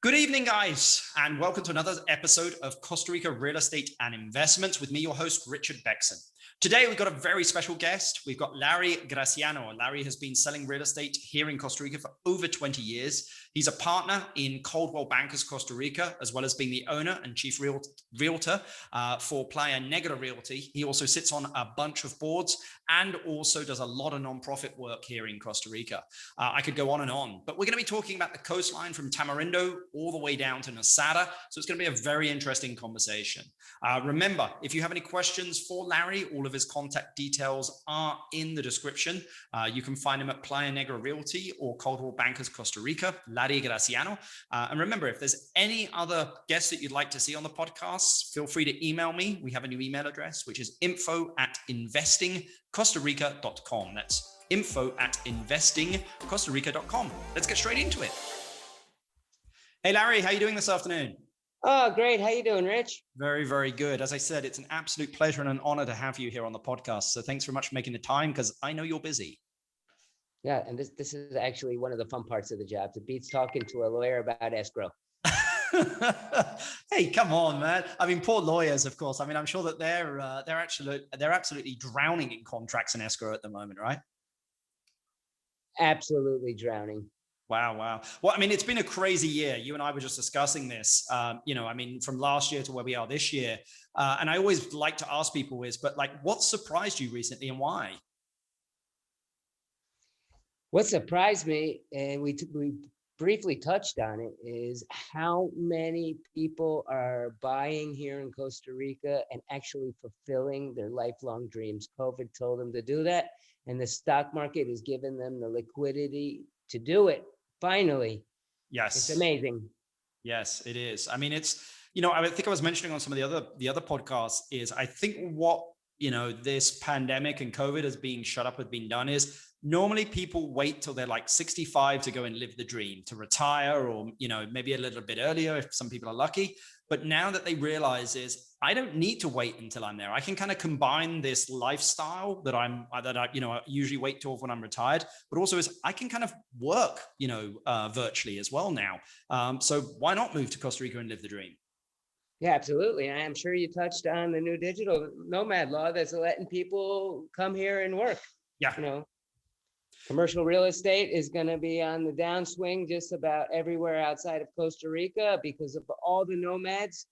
Good evening, guys, and welcome to another episode of Costa Rica Real Estate and Investments with me, your host, Richard Beckson. Today, we've got a very special guest. We've got Larry Graziano. Larry has been selling real estate here in Costa Rica for over 20 years. He's a partner in Coldwell Costa Rica, as well as being the owner and chief realtor for Playa Negra Realty. He also sits on a bunch of boards and also does a lot of nonprofit work here in Costa Rica. I could go on, but we're going to be talking about the coastline from Tamarindo all the way down to Nasada. So it's going to be a very interesting conversation. Remember, if you have any questions for Larry, all of his contact details are in the description. You can find him at Playa Negra Realty or Coldwell Bankers Costa Rica, Larry Graziano. And remember, if there's any other guests that you'd like to see on the podcast, feel free to email me. We have a new email address, which is info@investingcostarica.com. That's info@investingcostarica.com. Let's get straight into it. Hey, Larry, how are you doing this afternoon? Oh, great. How you doing, Rich? Very, very good. As I said, it's an absolute pleasure and an honor to have you here on the podcast. So thanks very much for making the time because I know you're busy. Yeah, and this is actually one of the fun parts of the job. It beats talking to a lawyer about escrow. Hey, come on, man. I mean, poor lawyers, of course. I mean, I'm sure that they're absolutely drowning in contracts and escrow at the moment, right? Absolutely drowning. Wow. Well, I mean, it's been a crazy year. You and I were just discussing this, I mean, from last year to where we are this year. And I always like to ask people what surprised you recently and why? What surprised me, and we briefly touched on it, is how many people are buying here in Costa Rica and actually fulfilling their lifelong dreams. COVID told them to do that, and the stock market has given them the liquidity to do it. Finally. Yes. It's amazing. Yes, it is. I mean, it's, I think I was mentioning on some of the other podcasts is I think what, this pandemic and COVID has been shut up, has been done is normally people wait till they're like 65 to go and live the dream, to retire or, maybe a little bit earlier if some people are lucky. But now that they realize is I don't need to wait until I'm there. I can kind of combine this lifestyle that I usually wait till when I'm retired, but also is I can kind of work, virtually as well now. So why not move to Costa Rica and live the dream? Yeah, absolutely. I am sure you touched on the new digital nomad law that's letting people come here and work. Yeah. Commercial real estate is going to be on the downswing just about everywhere outside of Costa Rica because of all the nomads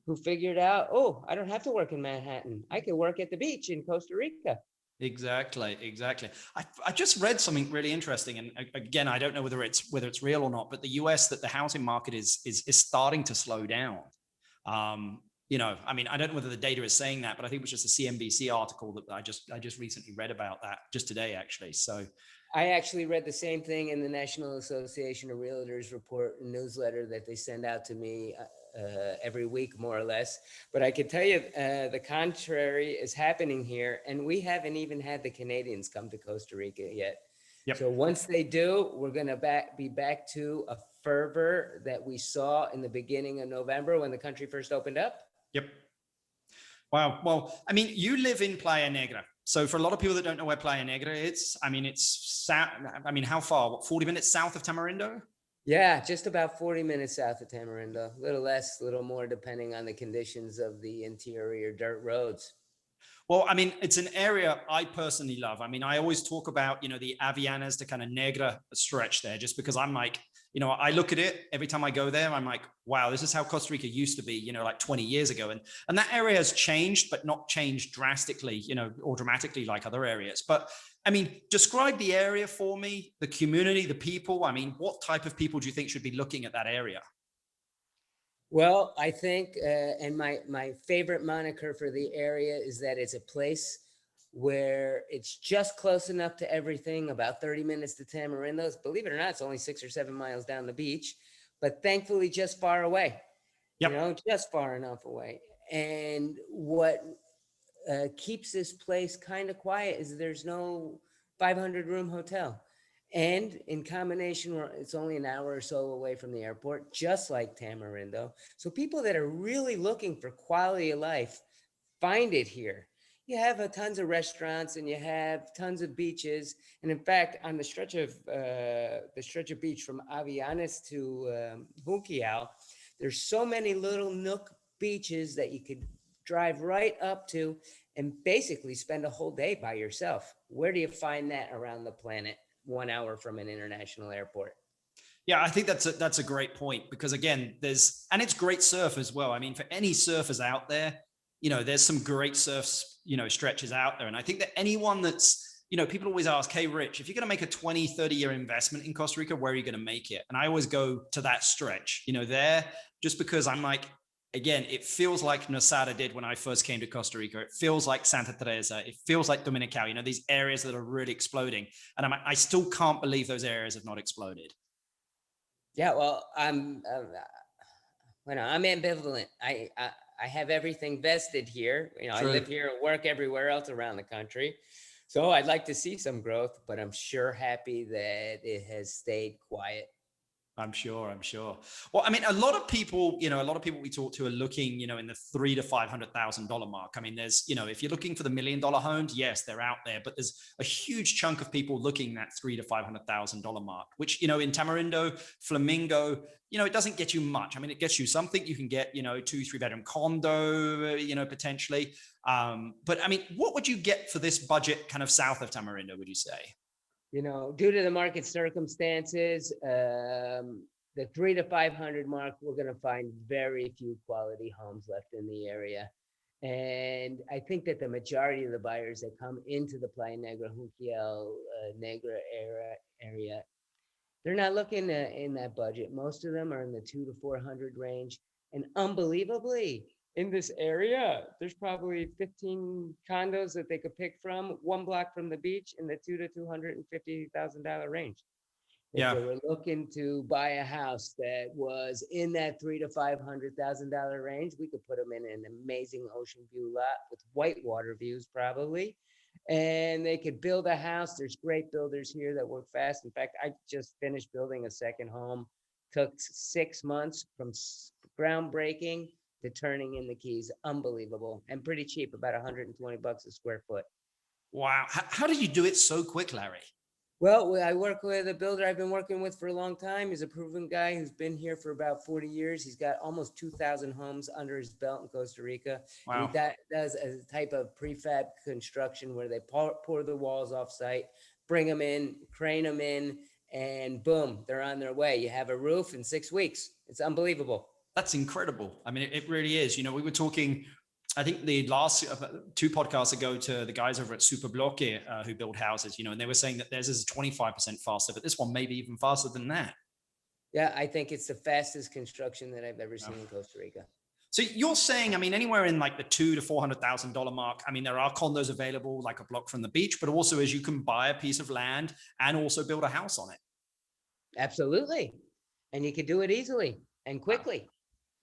who figured out, oh, I don't have to work in Manhattan. I can work at the beach in Costa Rica. Exactly. I just read something really interesting, and again, I don't know whether it's real or not, but the US, that the housing market is starting to slow down. I mean, I don't know whether the data is saying that, but I think it was just a CNBC article that I just recently read about that just today, actually. So I actually read the same thing in the National Association of Realtors report newsletter that they send out to me every week, more or less. But I can tell you the contrary is happening here. And we haven't even had the Canadians come to Costa Rica yet. Yep. So once they do, we're going to be back to a fervor that we saw in the beginning of November when the country first opened up. Yep. Wow. Well, I mean, you live in Playa Negra. So for a lot of people that don't know where Playa Negra is, I mean, how far? What, 40 minutes south of Tamarindo? Yeah, just about 40 minutes south of Tamarindo. A little less, a little more, depending on the conditions of the interior dirt roads. Well, I mean, it's an area I personally love. I mean, I always talk about, the Avellanas to kind of Negra stretch there, just because I'm like, I look at it every time I go there. I'm like, wow, this is how Costa Rica used to be, like 20 years ago. And that area has changed, but not changed drastically, or dramatically like other areas. But I mean, describe the area for me, the community, the people. I mean, what type of people do you think should be looking at that area? Well, I think, and my favorite moniker for the area is that it's a place where it's just close enough to everything, about 30 minutes to Tamarindo. Believe it or not, it's only 6 or 7 miles down the beach, but thankfully just far away, just far enough away. And what keeps this place kind of quiet is there's no 500-room hotel. And in combination, it's only an hour or so away from the airport, just like Tamarindo. So people that are really looking for quality of life find it here. You have tons of restaurants and you have tons of beaches. And in fact, on the stretch of beach from Avianes to Junquiao, there's so many little nook beaches that you could drive right up to and basically spend a whole day by yourself. Where do you find that around the planet? 1 hour from an international airport. Yeah, I think that's a great point because again, and it's great surf as well. I mean, for any surfers out there, there's some great surfs, stretches out there. And I think that anyone that's, people always ask, hey, Rich, if you're going to make a 20, 30-year investment in Costa Rica, where are you going to make it? And I always go to that stretch, there, just because I'm like, again, it feels like Nosada did when I first came to Costa Rica. It feels like Santa Teresa. It feels like Dominicao, these areas that are really exploding. And I still can't believe those areas have not exploded. Yeah, well, I'm ambivalent. I have everything vested here. I True. live here and work everywhere else around the country. So I'd like to see some growth, but I'm sure happy that it has stayed quiet. I'm sure. Well, I mean, a lot of people we talk to are looking, in the $300,000 to $500,000 mark. I mean, there's, if you're looking for the $1 million homes, yes, they're out there, but there's a huge chunk of people looking that $300,000 to $500,000 mark, which, in Tamarindo, Flamingo, it doesn't get you much. I mean, it gets you something. You can get, 2-3 bedroom condo, potentially. But I mean, what would you get for this budget kind of south of Tamarindo, would you say? Due to the market circumstances, the 300 to 500 mark, we're going to find very few quality homes left in the area. And I think that the majority of the buyers that come into the Playa Negra, Junquiao, Negra area, they're not looking in that budget. Most of them are in the 200 to 400 range. And unbelievably, in this area, there's probably 15 condos that they could pick from, one block from the beach, in the $200,000 to $250,000 range. If Yeah. they were looking to buy a house that was in that $300,000 to $500,000 range, we could put them in an amazing ocean view lot with whitewater views, probably. And they could build a house. There's great builders here that work fast. In fact, I just finished building a second home. Took 6 months from groundbreaking to turning in the keys. Unbelievable and pretty cheap, about $120 a square foot. Wow. How did you do it so quick, Larry? Well, I work with a builder I've been working with for a long time. He's a proven guy who's been here for about 40 years. He's got almost 2,000 homes under his belt in Costa Rica. Wow. And he does a type of prefab construction where they pour the walls off site, bring them in, crane them in, and boom, they're on their way. You have a roof in 6 weeks. It's unbelievable. That's incredible. I mean, it really is. We were talking, I think the last 2 podcasts ago, to the guys over at Superbloque who build houses, and they were saying that theirs is 25% faster, but this one may be even faster than that. Yeah, I think it's the fastest construction that I've ever seen in Costa Rica. So you're saying, I mean, anywhere in like the $200,000 to $400,000 mark, I mean, there are condos available like a block from the beach, but also as you can buy a piece of land and also build a house on it. Absolutely. And you could do it easily and quickly.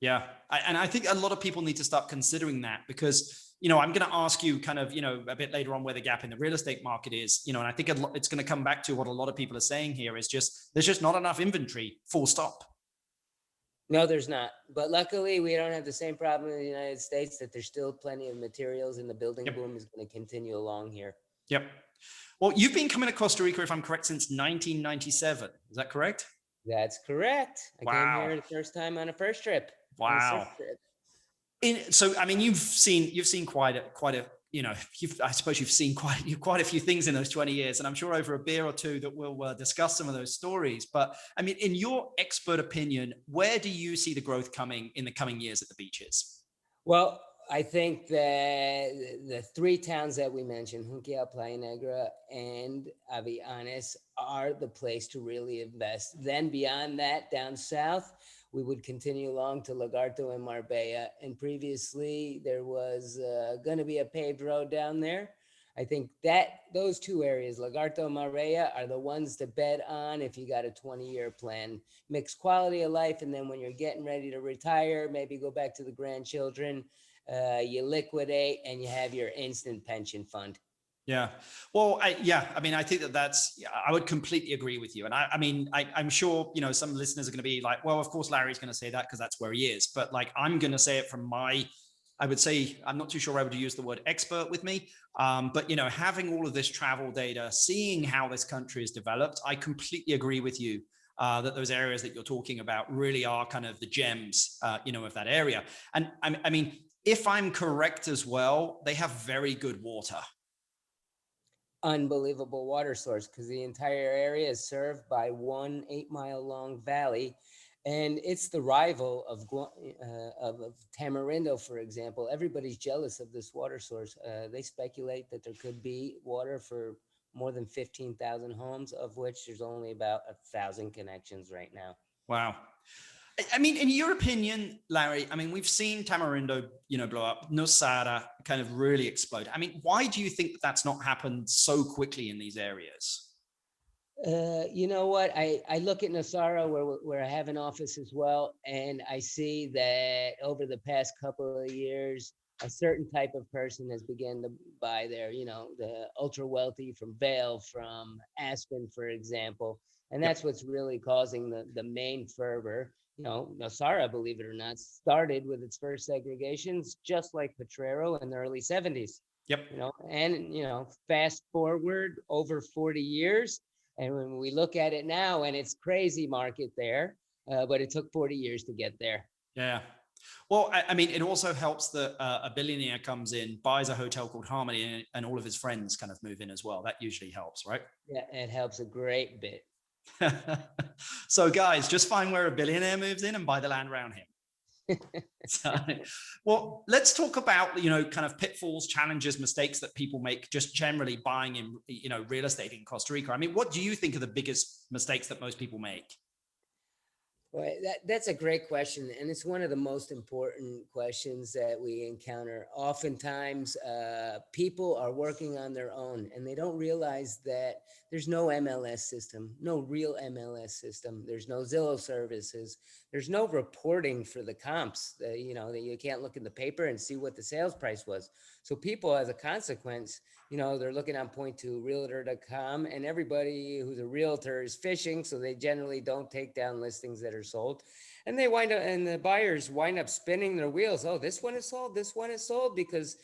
Yeah. And I think a lot of people need to start considering that because, I'm going to ask you kind of, a bit later on where the gap in the real estate market is, and I think it's going to come back to what a lot of people are saying here is there's just not enough inventory, full stop. No, there's not. But luckily, we don't have the same problem in the United States, that there's still plenty of materials and the building boom is going to continue along here. Yep. Well, you've been coming to Costa Rica, if I'm correct, since 1997. Is that correct? That's correct. I Wow. came here the first time on a first trip. Wow. So, I mean, you've seen quite a, I suppose you've seen quite a few things in those 20 years, and I'm sure over a beer or two that we'll discuss some of those stories. But I mean, in your expert opinion, where do you see the growth coming in the coming years at the beaches? Well, I think that the 3 towns that we mentioned, Junquiao, Playa Negra, and Avianes, are the place to really invest. Then beyond that, down south, we would continue along to Lagarto and Marbella. And previously, there was going to be a paved road down there. I think that those 2 areas, Lagarto and Marbella, are the ones to bet on if you got a 20-year plan. Mix quality of life, and then when you're getting ready to retire, maybe go back to the grandchildren, you liquidate, and you have your instant pension fund. Yeah. Well, I mean, I think I would completely agree with you. And I'm sure, some listeners are going to be like, well, of course, Larry's going to say that because that's where he is. But like, I'm going to say it from my I would say, I'm not too sure I would use the word expert with me, but having all of this travel data, seeing how this country is developed, I completely agree with you that those areas that you're talking about really are kind of the gems, of that area. And I mean, if I'm correct as well, they have very good water. Unbelievable water source, because the entire area is served by one 8-mile long valley, and it's the rival of Tamarindo, for example. Everybody's jealous of this water source. They speculate that there could be water for more than 15,000 homes, of which there's only about 1,000 connections right now. Wow. I mean, in your opinion, Larry, I mean, we've seen Tamarindo, blow up, Nosara kind of really explode. I mean, why do you think that that's not happened so quickly in these areas? You know what? I look at Nosara, where I have an office as well, and I see that over the past couple of years, a certain type of person has begun to buy there. The ultra wealthy from Vail, from Aspen, for example, and Yep. that's what's really causing the main fervor. Nosara, believe it or not, started with its first segregations just like Potrero in the early 70s. Yep. Fast forward over 40 years. And when we look at it now, and it's crazy market there, but it took 40 years to get there. Yeah. Well, I mean, it also helps that a billionaire comes in, buys a hotel called Harmony, and all of his friends kind of move in as well. That usually helps, right? Yeah, it helps a great bit. So guys, just find where a billionaire moves in and buy the land around him. So, well, let's talk about, kind of pitfalls, challenges, mistakes that people make just generally buying in, real estate in Costa Rica. I mean, what do you think are the biggest mistakes that most people make? Well, that's a great question, and it's one of the most important questions that we encounter. Oftentimes, people are working on their own, and they don't realize that there's no MLS system, no real MLS system. There's no Zillow services. There's no reporting for the comps. That you can't look in the paper and see what the sales price was. So people, as a consequence, they're looking on point2realtor.com, and everybody who's a realtor is fishing, so they generally don't take down listings that are sold. And they wind up, and the buyers wind up spinning their wheels. Oh, this one is sold, this one is sold, because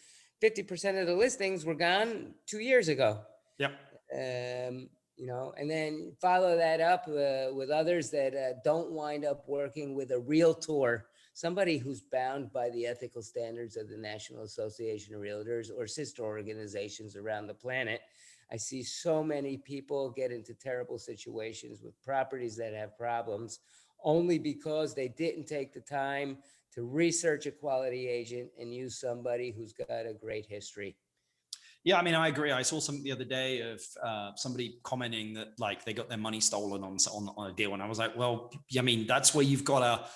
50% of the listings were gone 2 years ago. Yep. And then follow that up with others that don't wind up working with a realtor, somebody who's bound by the ethical standards of the National Association of Realtors or sister organizations around the planet. I see so many people get into terrible situations with properties that have problems only because they didn't take the time to research a quality agent and use somebody who's got a great history. Yeah, I mean, I agree. I saw something the other day of somebody commenting that like they got their money stolen on a deal, and I was like, well, I mean, that's where you've got to,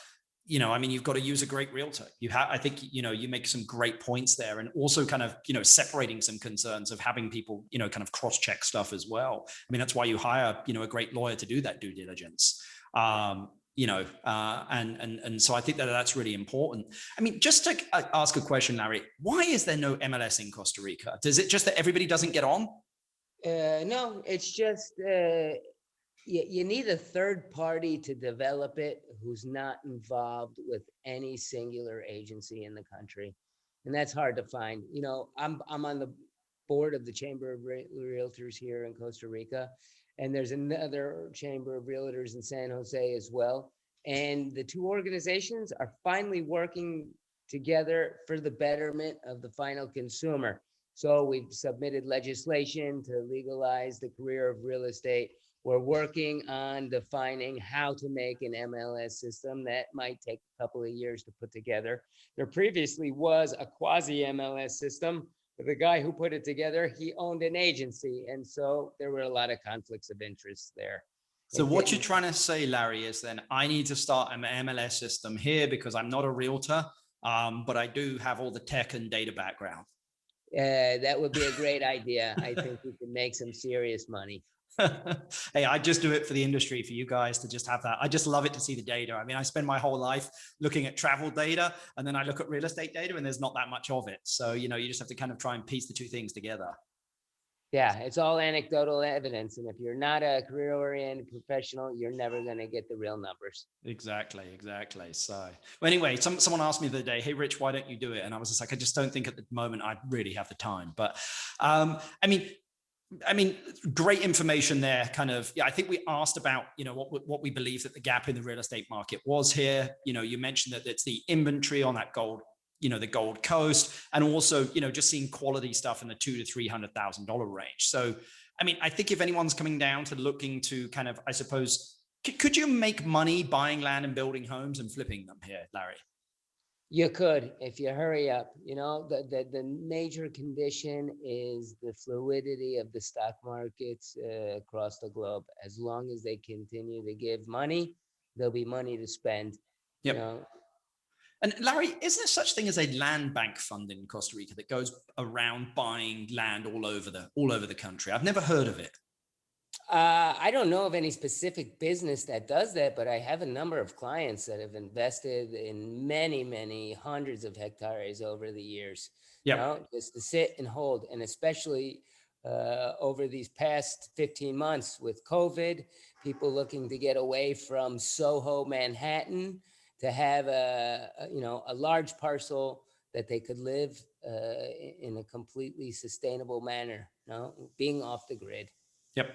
you've got to use a great realtor. I think, you make some great points there, and also kind of, separating some concerns of having people, kind of cross-check stuff as well. I mean, that's why you hire, a great lawyer to do that due diligence. And so I think that that's really important. I mean, just to ask a question, Larry, why is there no MLS in Costa Rica? Is it just that everybody doesn't get on? No, it's just you need a third party to develop it who's not involved with any singular agency in the country. And that's hard to find. I'm on the board of the Chamber of Realtors here in Costa Rica, and there's another Chamber of Realtors in San Jose as well. And the two organizations are finally working together for the betterment of the final consumer. So we've submitted legislation to legalize the career of real estate. We're working on defining how to make an MLS system that might take a couple of years to put together. There previously was a quasi MLS system, but the guy who put it together, he owned an agency. And so there were a lot of conflicts of interest there. So what you're trying to say, Larry, is then I need to start an MLS system here because I'm not a realtor, but I do have all the tech and data background. That would be a great idea. I think we could make some serious money. Hey, I just do it for the industry, for you guys to just have that. I just love it to see the data. I mean, I spend my whole life looking at travel data, and then I look at real estate data, and there's not that much of it. So, you just have to kind of try and piece the two things together. Yeah, it's all anecdotal evidence. And if you're not a career-oriented professional, you're never going to get the real numbers. Exactly. So, well, anyway, someone asked me the other day, "Hey, Rich, why don't you do it?" And I was just like, I just don't think at the moment I really have the time. But I mean, great information there. Kind of, yeah. I think we asked about, what we believe that the gap in the real estate market was here. You mentioned that it's the inventory on that gold, the Gold Coast, and also, just seeing quality stuff in the $200,000 to $300,000 range. So, I mean, I think if anyone's coming down to looking to kind of, I suppose, could you make money buying land and building homes and flipping them here, Larry? You could, if you hurry up. The major condition is the fluidity of the stock markets across the globe. As long as they continue to give money, there'll be money to spend. Yep. And Larry, is there such thing as a land bank fund in Costa Rica that goes around buying land all over the country? I've never heard of it. I don't know of any specific business that does that, but I have a number of clients that have invested in many, many hundreds of hectares over the years. Yep. Just to sit and hold, and especially over these past 15 months with COVID, people looking to get away from Soho, Manhattan, to have a large parcel that they could live in a completely sustainable manner, being off the grid. Yep.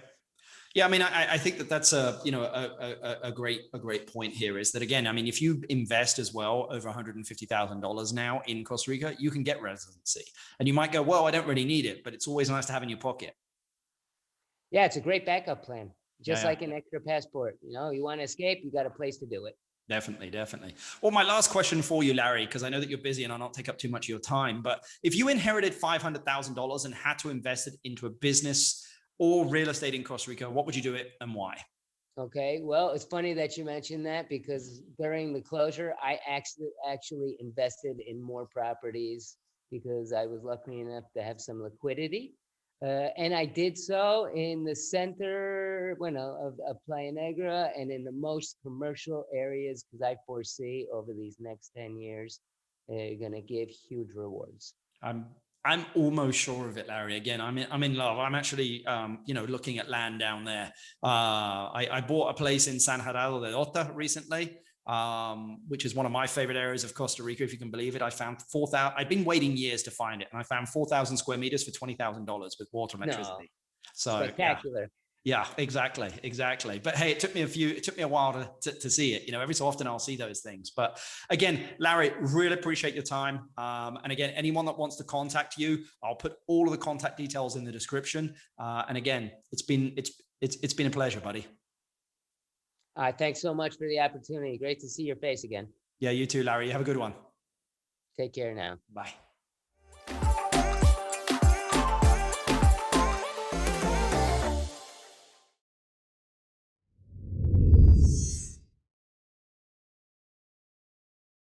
Yeah, I mean, I think that's a great point here is that, again, I mean, if you invest as well over $150,000 now in Costa Rica, you can get residency, and you might go, well, I don't really need it, but it's always nice to have in your pocket. Yeah, it's a great backup plan, just Yeah. like an extra passport. You want to escape, you got a place to do it. Definitely. Well, my last question for you, Larry, because I know that you're busy and I'll not take up too much of your time, but if you inherited $500,000 and had to invest it into a business or real estate in Costa Rica, what would you do it and why? Okay, well, it's funny that you mentioned that, because during the closure, I actually invested in more properties because I was lucky enough to have some liquidity. And I did so in the center of Playa Negra and in the most commercial areas, because I foresee over these next 10 years, they're going to give huge rewards. I'm almost sure of it, Larry. Again, I'm in love. I'm actually, looking at land down there. I bought a place in San Gerardo de Ota recently, which is one of my favorite areas of Costa Rica, if you can believe it. I found 4,000. I've been waiting years to find it, and I found 4,000 square meters for $20,000 with water and electricity. No, So spectacular. Yeah, exactly. But hey, it took me a while to see it. Every so often I'll see those things. But again, Larry, really appreciate your time. And again, anyone that wants to contact you, I'll put all of the contact details in the description. And again, it's been a pleasure, buddy. Thanks so much for the opportunity. Great to see your face again. Yeah, you too, Larry. Have a good one. Take care now. Bye.